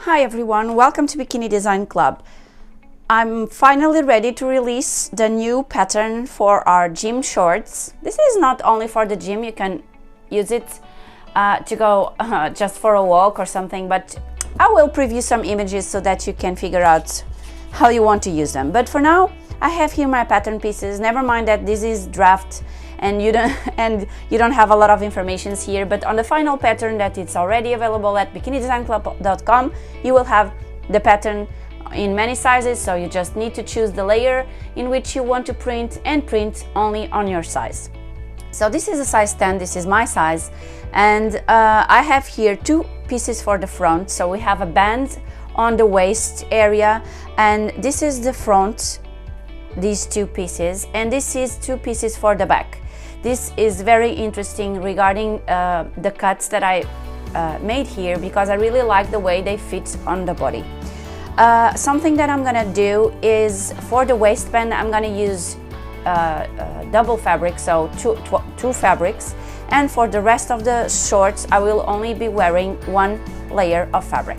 Hi everyone, welcome to Bikini Design Club. I'm finally ready to release the new pattern for our gym shorts. This is not only for the gym, you can use it to go just for a walk or something, but I will preview some images so that you can figure out how you want to use them. But for now, I have here my pattern pieces. Never mind that this is draft and you don't have a lot of information here, but on the final pattern that it's already available at bikinidesignclub.com, you will have the pattern in many sizes, so you just need to choose the layer in which you want to print and print only on your size. So this is a size 10, this is my size, and I have here two pieces for the front. So we have a band on the waist area, and this is the front, these two pieces, and this is two pieces for the back. This is very interesting regarding the cuts that I made here, because I really like the way they fit on the body. Something that I'm gonna do is for the waistband, I'm gonna use double fabric, so two fabrics, and for the rest of the shorts I will only be wearing one layer of fabric.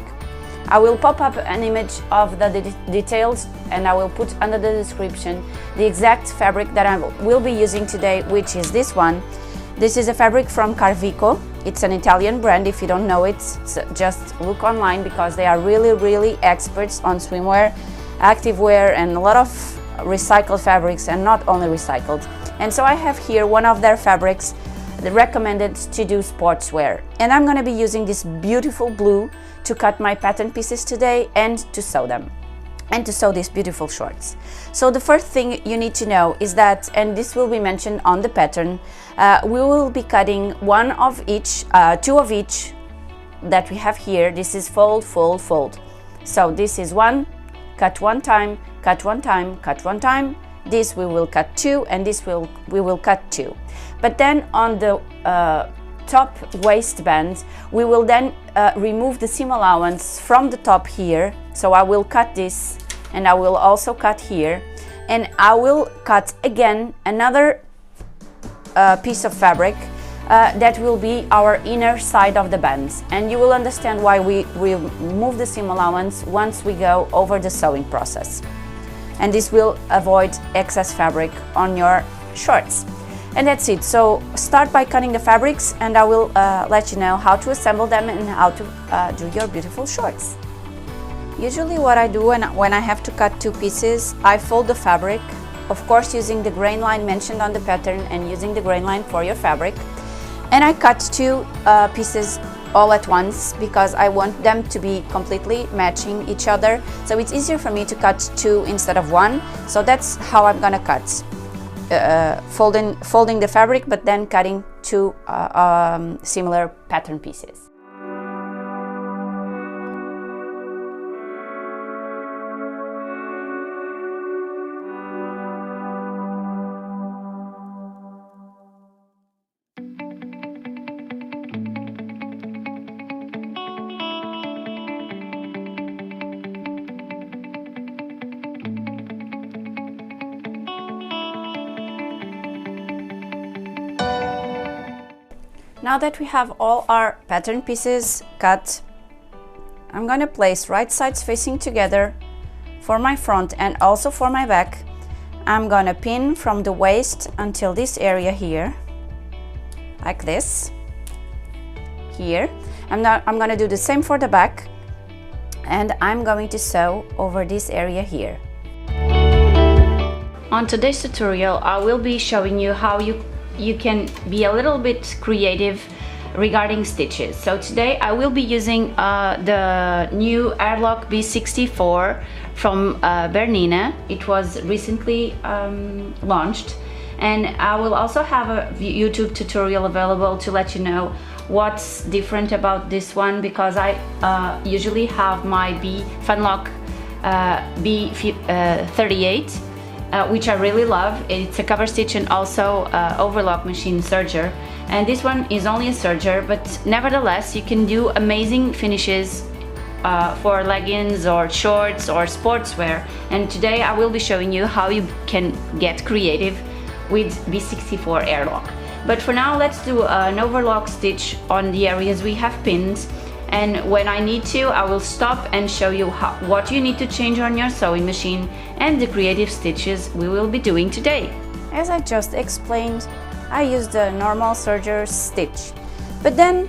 I will pop up an image of the details and I will put under the description the exact fabric that I will be using today, which is this one. This is a fabric from 𝗟𝗏𝗏𝗏. It's an Italian brand. If you don't know it, just look online, because they are really experts on swimwear, activewear, and a lot of recycled fabrics, and not only recycled. And so I have here one of their fabrics recommended to do sportswear, and I'm going to be using this beautiful blue to cut my pattern pieces today and to sew them, and to sew these beautiful shorts. So the first thing you need to know is that, and this will be mentioned on the pattern, we will be cutting one of each, two of each that we have here. This is fold, fold, fold. So this is one, cut one time, cut one time, cut one time. This we will cut two, and this we will cut two. But then on the top waistband, we will then remove the seam allowance from the top here. So I will cut this, and I will also cut here, and I will cut again another piece of fabric that will be our inner side of the bands, and you will understand why we remove the seam allowance once we go over the sewing process, and this will avoid excess fabric on your shorts. And that's it. So start by cutting the fabrics, and I will let you know how to assemble them and how to do your beautiful shorts. Usually what I do when I have to cut two pieces, I fold the fabric, of course using the grain line mentioned on the pattern and using the grain line for your fabric, and I cut two pieces all at once because I want them to be completely matching each other. So it's easier for me to cut two instead of one. So that's how I'm gonna cut. Folding the fabric, but then cutting two similar pattern pieces. Now that we have all our pattern pieces cut, I'm going to place right sides facing together for my front and also for my back. I'm going to pin from the waist until this area here, like this, here. I'm going to do the same for the back, and I'm going to sew over this area here. On today's tutorial, I will be showing you how you can be a little bit creative regarding stitches. So today I will be using the new 𝗟𝗏𝗏𝗏 B64 from Bernina. It was recently launched, and I will also have a YouTube tutorial available to let you know what's different about this one, because I usually have my Flatlock B38, which I really love. It's a cover stitch and also overlock machine serger, and this one is only a serger, but nevertheless you can do amazing finishes for leggings or shorts or sportswear. And today I will be showing you how you can get creative with B64 𝗟𝗏𝗏𝗏. But for now, let's do an overlock stitch on the areas we have pinned, and when I need to, I will stop and show you what you need to change on your sewing machine and the creative stitches we will be doing today. As I just explained, I used the normal serger's stitch, but then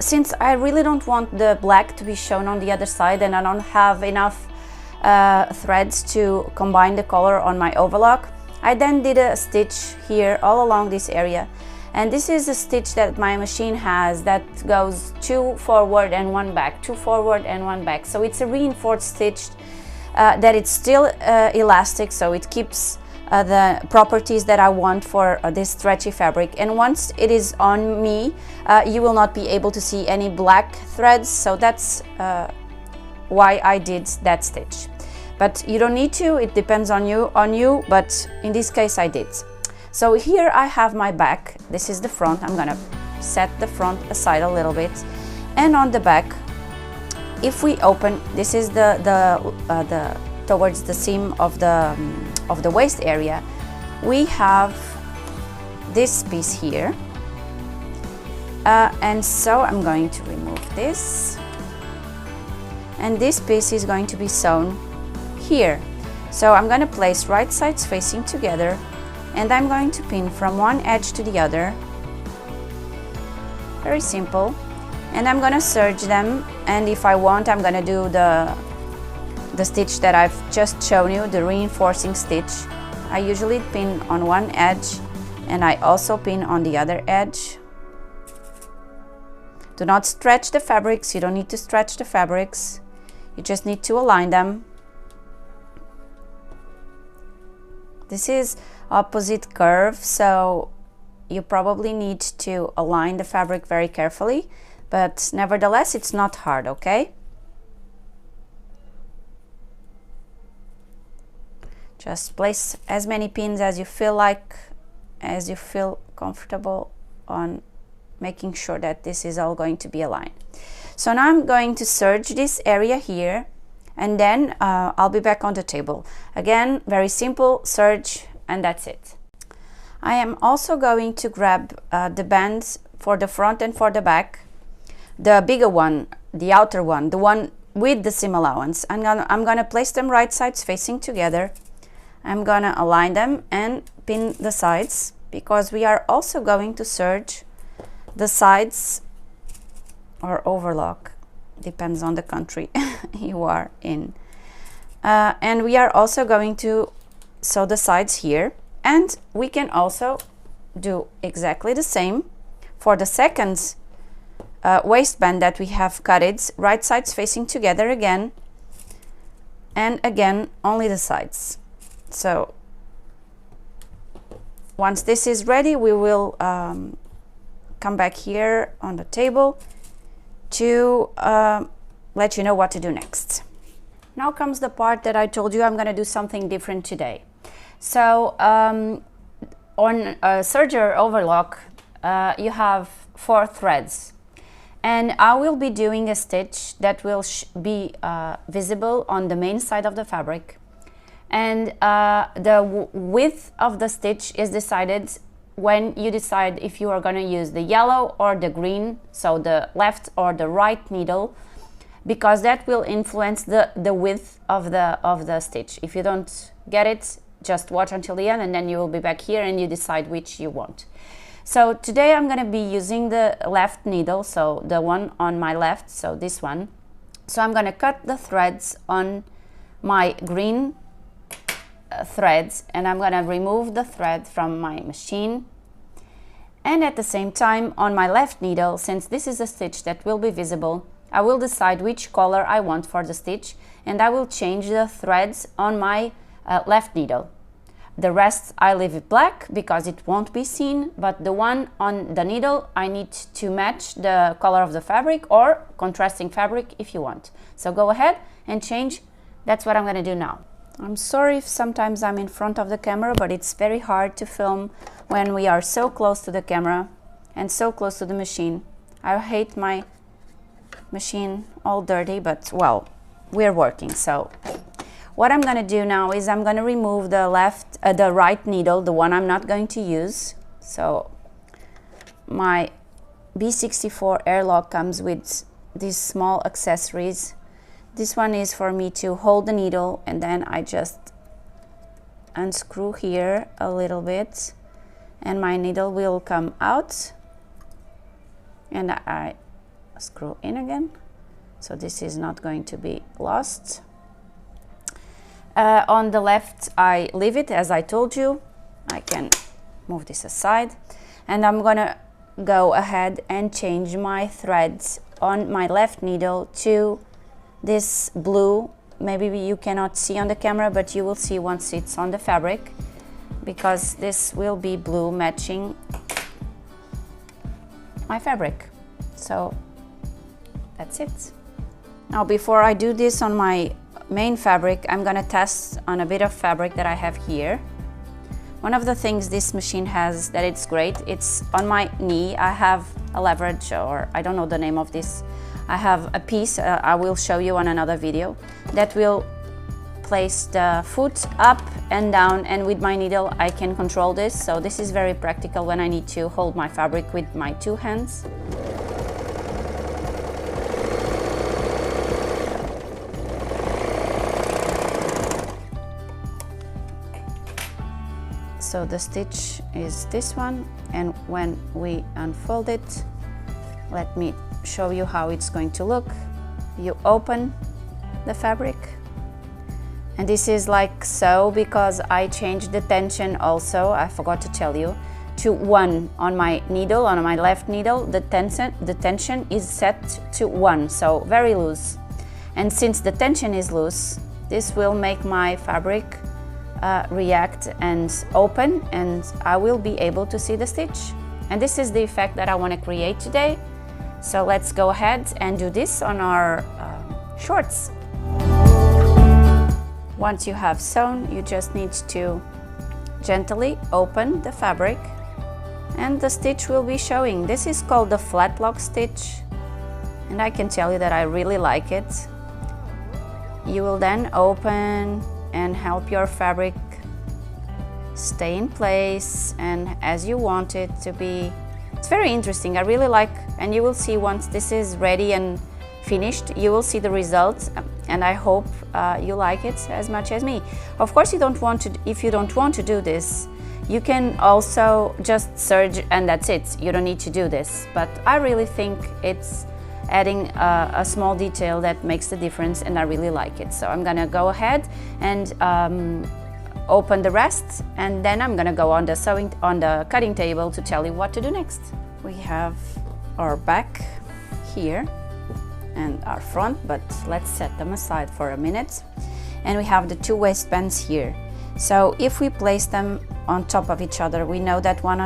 since I really don't want the black to be shown on the other side and I don't have enough threads to combine the color on my overlock, I then did a stitch here all along this area. And this is a stitch that my machine has that goes 2 forward and 1 back, 2 forward and 1 back. So it's a reinforced stitch that it's still elastic, so it keeps the properties that I want for this stretchy fabric. And once it is on me, you will not be able to see any black threads, so that's why I did that stitch. But you don't need to, it depends on you, but in this case I did. So here I have my back, this is the front. I'm gonna set the front aside a little bit, and on the back, if we open, this is the towards the seam of the waist area, we have this piece here, and so I'm going to remove this, and this piece is going to be sewn here. So I'm going to place right sides facing together, and I'm going to pin from one edge to the other, very simple, and I'm going to serge them, and if I want I'm going to do the stitch that I've just shown you, the reinforcing stitch. I usually pin on one edge and I also pin on the other edge. Do not stretch the fabrics, you don't need to stretch the fabrics, you just need to align them. This is opposite curve, so you probably need to align the fabric very carefully, but nevertheless it's not hard, okay? Just place as many pins as you feel like, as you feel comfortable on making sure that this is all going to be aligned. So now I'm going to serge this area here, and then I'll be back on the table. Again, very simple, serge, and that's it. I am also going to grab the bands for the front and for the back, the bigger one, the outer one, the one with the seam allowance. I'm gonna place them right sides facing together. I'm gonna align them and pin the sides, because we are also going to serge the sides or overlock, depends on the country you are in, and we are also going to sew the sides here, and we can also do exactly the same for the second waistband that we have cut, right sides facing together again, and again only the sides. So once this is ready, we will come back here on the table to let you know what to do next. Now comes the part that I told you I'm going to do something different today. So on a serger overlock, you have 4 threads, and I will be doing a stitch that will be visible on the main side of the fabric, and the width of the stitch is decided when you decide if you are going to use the yellow or the green, so the left or the right needle, because that will influence the width of the stitch. If you don't get it, just watch until the end, and then you will be back here and you decide which you want. So today I'm going to be using the left needle, so the one on my left, so this one. So I'm going to cut the threads on my green threads, and I'm going to remove the thread from my machine, and at the same time on my left needle, since this is a stitch that will be visible, I will decide which color I want for the stitch, and I will change the threads on my left needle. The rest I leave it black because it won't be seen, but the one on the needle I need to match the color of the fabric, or contrasting fabric if you want. So go ahead and change. That's what I'm going to do now. I'm sorry if sometimes I'm in front of the camera, but it's very hard to film when we are so close to the camera and so close to the machine. I hate my machine all dirty, but well, we're working. So what I'm going to do now is I'm going to remove the right needle, the one I'm not going to use. So my B64 airlock comes with these small accessories. This one is for me to hold the needle, and then I just unscrew here a little bit and my needle will come out, and I screw in again, so this is not going to be lost. On the left I leave it as I told you. I can move this aside, and I'm gonna go ahead and change my threads on my left needle to this blue. Maybe you cannot see on the camera, but you will see once it's on the fabric, because this will be blue matching my fabric. So that's it. Now before I do this on my main fabric, I'm gonna test on a bit of fabric that I have here. One of the things this machine has that it's great, it's on my knee. I have a leverage, or I don't know the name of this. I have a piece, I will show you on another video, that will place the foot up and down, and with my needle I can control this. So this is very practical when I need to hold my fabric with my two hands. So the stitch is this one, and when we unfold it, let me show you how it's going to look. You open the fabric, and this is like so, because I changed the tension also, I forgot to tell you, to 1 on my needle, on my left needle. The tension is set to 1, so very loose. And since the tension is loose, this will make my fabric react and open, and I will be able to see the stitch. And this is the effect that I want to create today. So let's go ahead and do this on our shorts. Once you have sewn, you just need to gently open the fabric, and the stitch will be showing. This is called the Flatlock Stitch, and I can tell you that I really like it. You will then open and help your fabric stay in place and as you want it to be. It's very interesting, I really like, and you will see once this is ready and finished, you will see the results, and I hope you like it as much as me. Of course, if you don't want to do this, you can also just serge and that's it. You don't need to do this, but I really think it's adding a small detail that makes the difference, and I really like it. So I'm gonna go ahead and open the rest, and then I'm gonna go on the cutting table to tell you what to do next. We have our back here and our front, but let's set them aside for a minute. And we have the two waistbands here. So if we place them on top of each other, we know that one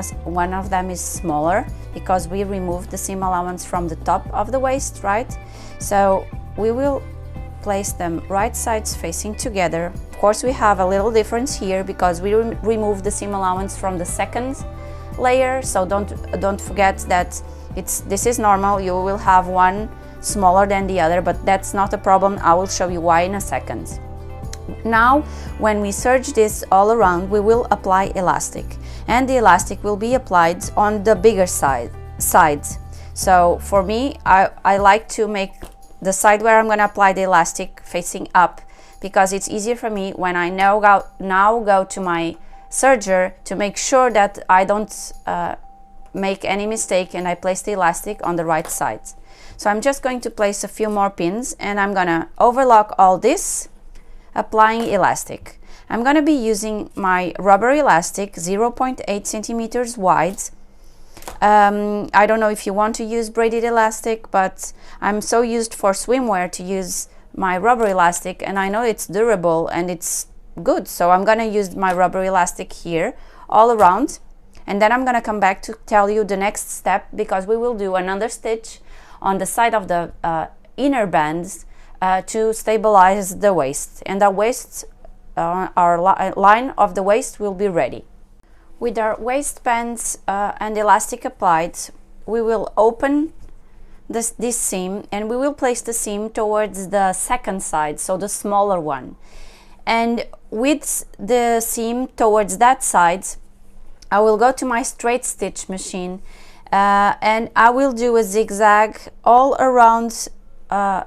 of them is smaller because we removed the seam allowance from the top of the waist, right? So we will place them right sides facing together. Of course, we have a little difference here because we removed the seam allowance from the second layer, so don't forget that this is normal. You will have one smaller than the other, but that's not a problem. I will show you why in a second. Now, when we serge this all around, we will apply elastic, and the elastic will be applied on the bigger sides. So for me, I like to make the side where I'm going to apply the elastic facing up, because it's easier for me when I now go to my serger to make sure that I don't make any mistake and I place the elastic on the right side. So I'm just going to place a few more pins, and I'm going to overlock all this, applying elastic. I'm going to be using my rubber elastic, 0.8 centimeters wide. I don't know if you want to use braided elastic, but I'm so used for swimwear to use my rubber elastic, and I know it's durable and it's good, so I'm going to use my rubber elastic here all around, and then I'm going to come back to tell you the next step, because we will do another stitch on the side of the inner bands to stabilize the waist, and the waist, our line of the waist will be ready. With our waistbands and elastic applied, we will open this seam, and we will place the seam towards the second side, so the smaller one. And with the seam towards that side, I will go to my straight stitch machine and I will do a zigzag all around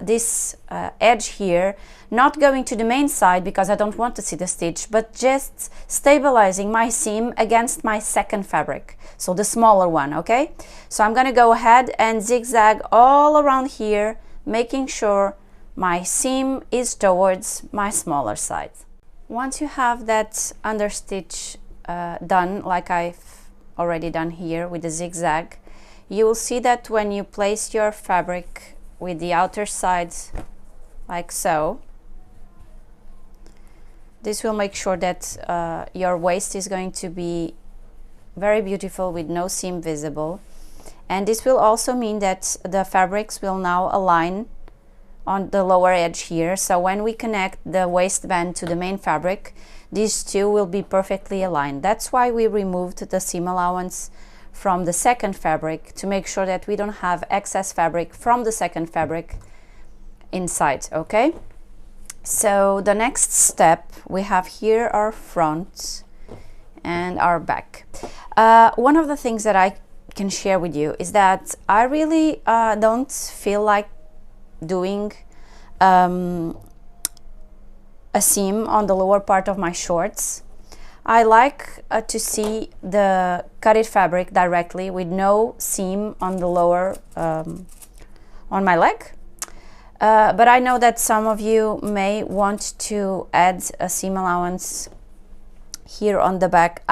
this edge here, not going to the main side because I don't want to see the stitch, but just stabilizing my seam against my second fabric, so the smaller one. Okay, so I'm gonna go ahead and zigzag all around here, making sure my seam is towards my smaller side. Once you have that understitch done, like I've already done here with the zigzag, you will see that when you place your fabric with the outer side like so, this will make sure that your waist is going to be very beautiful with no seam visible, and this will also mean that the fabrics will now align on the lower edge here. So when we connect the waistband to the main fabric, these two will be perfectly aligned. That's why we removed the seam allowance from the second fabric, to make sure that we don't have excess fabric from the second fabric inside. Okay, so the next step, we have here our front and our back. One of the things that I can share with you is that I really don't feel like doing a seam on the lower part of my shorts. I like to see the cutted fabric directly with no seam on the lower on my leg, but I know that some of you may want to add a seam allowance here on the back.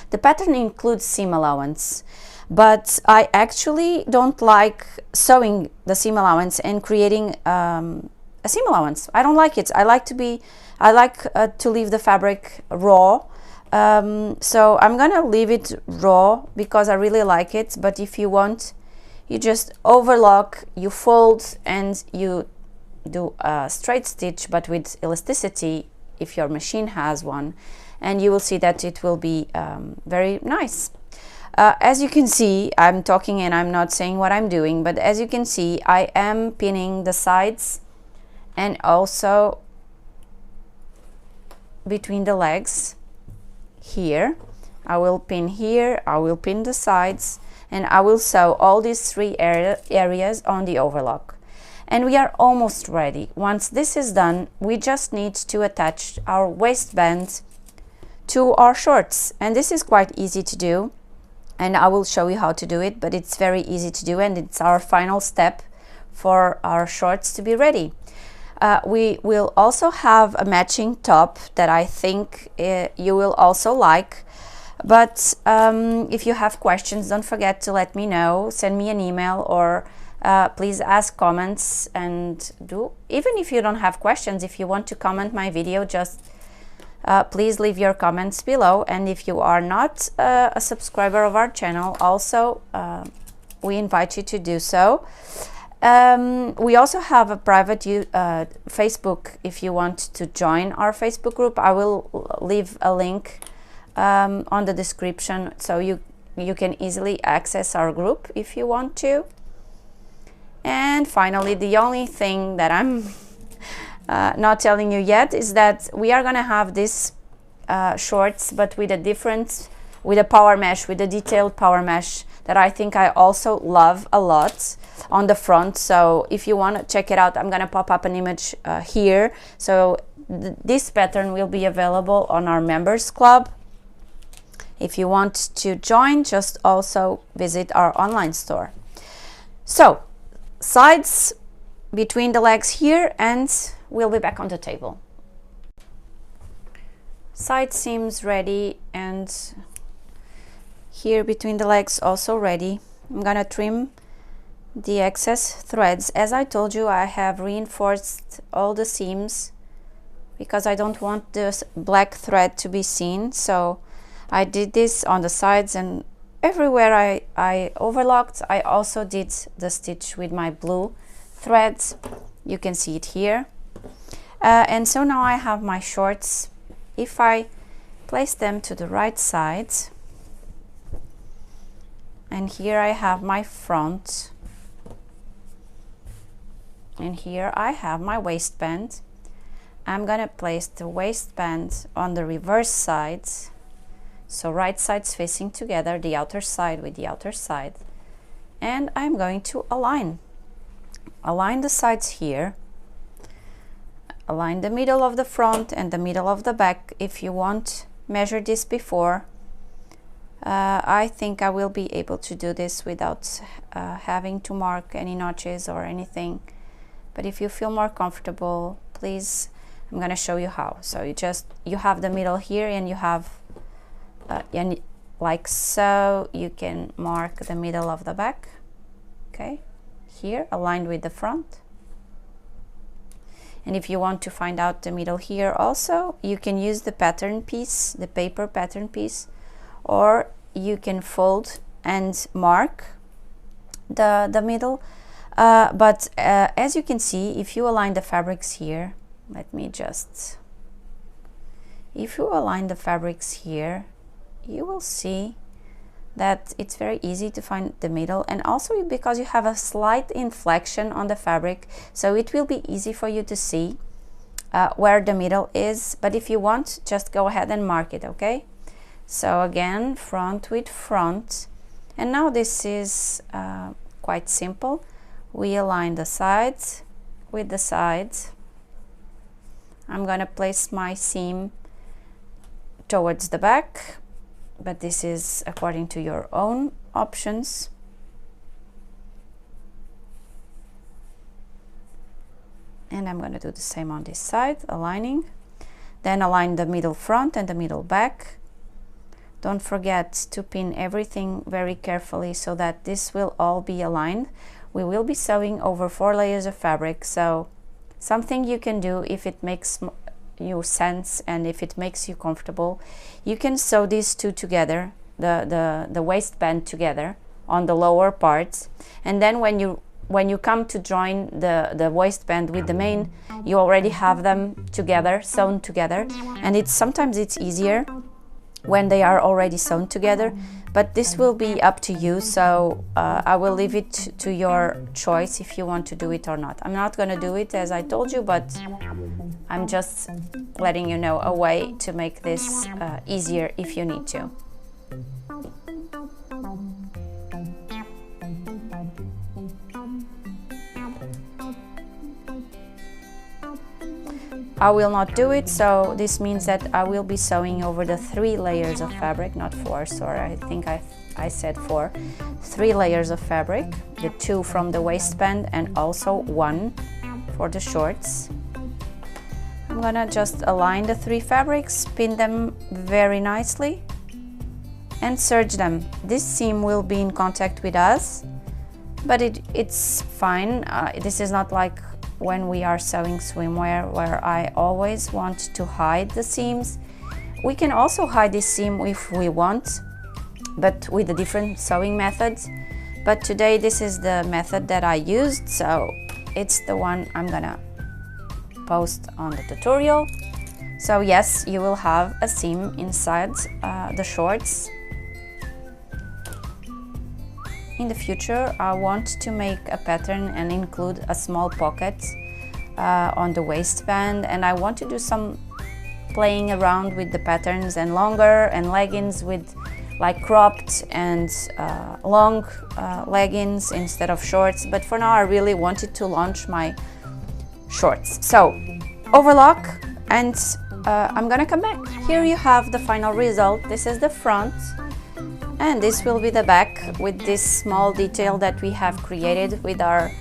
The pattern includes seam allowance, but I actually don't like sewing the seam allowance and creating a seam allowance. I don't like it. I like to leave the fabric raw. So I'm gonna leave it raw because I really like it, but if you want, you just overlock, you fold, and you do a straight stitch but with elasticity if your machine has one, and you will see that it will be very nice. As you can see, I'm talking and I'm not saying what I'm doing, but as you can see, I am pinning the sides and also between the legs. Here I will pin here, I will pin the sides, and I will sew all these three areas on the overlock, and we are almost ready. Once this is done, we just need to attach our waistband to our shorts, and this is quite easy to do, and I will show you how to do it, but it's very easy to do, and it's our final step for our shorts to be ready. We will also have a matching top that I think you will also like, but if you have questions, don't forget to let me know, send me an email, or please ask comments. And even if you don't have questions, if you want to comment my video, just please leave your comments below. And if you are not a subscriber of our channel, also we invite you to do so. We also have a private Facebook if you want to join our Facebook group. I will leave a link on the description, so you can easily access our group if you want to. And finally, the only thing that I'm not telling you yet is that we are gonna have this shorts, but with a power mesh, with a detailed power mesh that I think I also love a lot on the front. So if you want to check it out, I'm gonna pop up an image here. So this pattern will be available on our members club. If you want to join, just also visit our online store. So sides between the legs here, and we'll be back on the table. Side seams ready, and here between the legs also ready. I'm gonna trim the excess threads. As I told you, I have reinforced all the seams because I don't want this black thread to be seen, so I did this on the sides, and everywhere I overlocked, I also did the stitch with my blue threads. You can see it here. And so now I have my shorts. If I place them to the right side, and here I have my front, and here I have my waistband. I'm gonna place the waistband on the reverse side, so right sides facing together, the outer side with the outer side, and I'm going to align the sides here, align the middle of the front and the middle of the back. If you want, measure this before. I think I will be able to do this without having to mark any notches or anything, but if you feel more comfortable, please, I'm going to show you how. So you have the middle here, and you have and like so, you can mark the middle of the back, okay, here aligned with the front. And if you want to find out the middle here also, you can use the pattern piece, the paper pattern piece, or you can fold and mark the middle. But as you can see, if you align the fabrics here, if you align the fabrics here, you will see that it's very easy to find the middle, and also because you have a slight inflection on the fabric, so it will be easy for you to see where the middle is. But if you want, just go ahead and mark it, okay? So again, front with front, and now this is quite simple. We align the sides with the sides. I'm gonna place my seam towards the back, but this is according to your own options. And I'm going to do the same on this side, aligning. Then align the middle front and the middle back. Don't forget to pin everything very carefully so that this will all be aligned. We will be sewing over 4 layers of fabric, so something you can do if it makes you sense and if it makes you comfortable, you can sew these two together, the waistband together on the lower parts, and then when you come to join the waistband with the main, you already have them together, sewn together, and sometimes it's easier when they are already sewn together, but this will be up to you. So I will leave it to your choice if you want to do it or not. I'm not going to do it as I told you, but I'm just letting you know a way to make this easier if you need to. I will not do it, so this means that I will be sewing over the 3 layers of fabric, not 4, sorry, I think I said 4. 3 layers of fabric, the 2 from the waistband and also 1 for the shorts. I'm gonna just align the 3 fabrics, pin them very nicely and serge them. This seam will be in contact with us, but it's fine. This is not like when we are sewing swimwear where I always want to hide the seams. We can also hide this seam if we want, but with a different sewing methods. But today this is the method that I used, so it's the one I'm gonna post on the tutorial. So yes, you will have a seam inside the shorts. In the future, I want to make a pattern and include a small pocket on the waistband, and I want to do some playing around with the patterns and longer and leggings with like cropped and long leggings instead of shorts. But for now, I really wanted to launch my shorts. So overlock, and I'm gonna come back. Here you have the final result. This is the front. And this will be the back with this small detail that we have created with our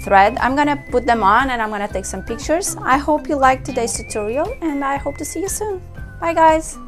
thread. I'm gonna put them on and I'm gonna take some pictures. I hope you liked today's tutorial, and I hope to see you soon. Bye guys!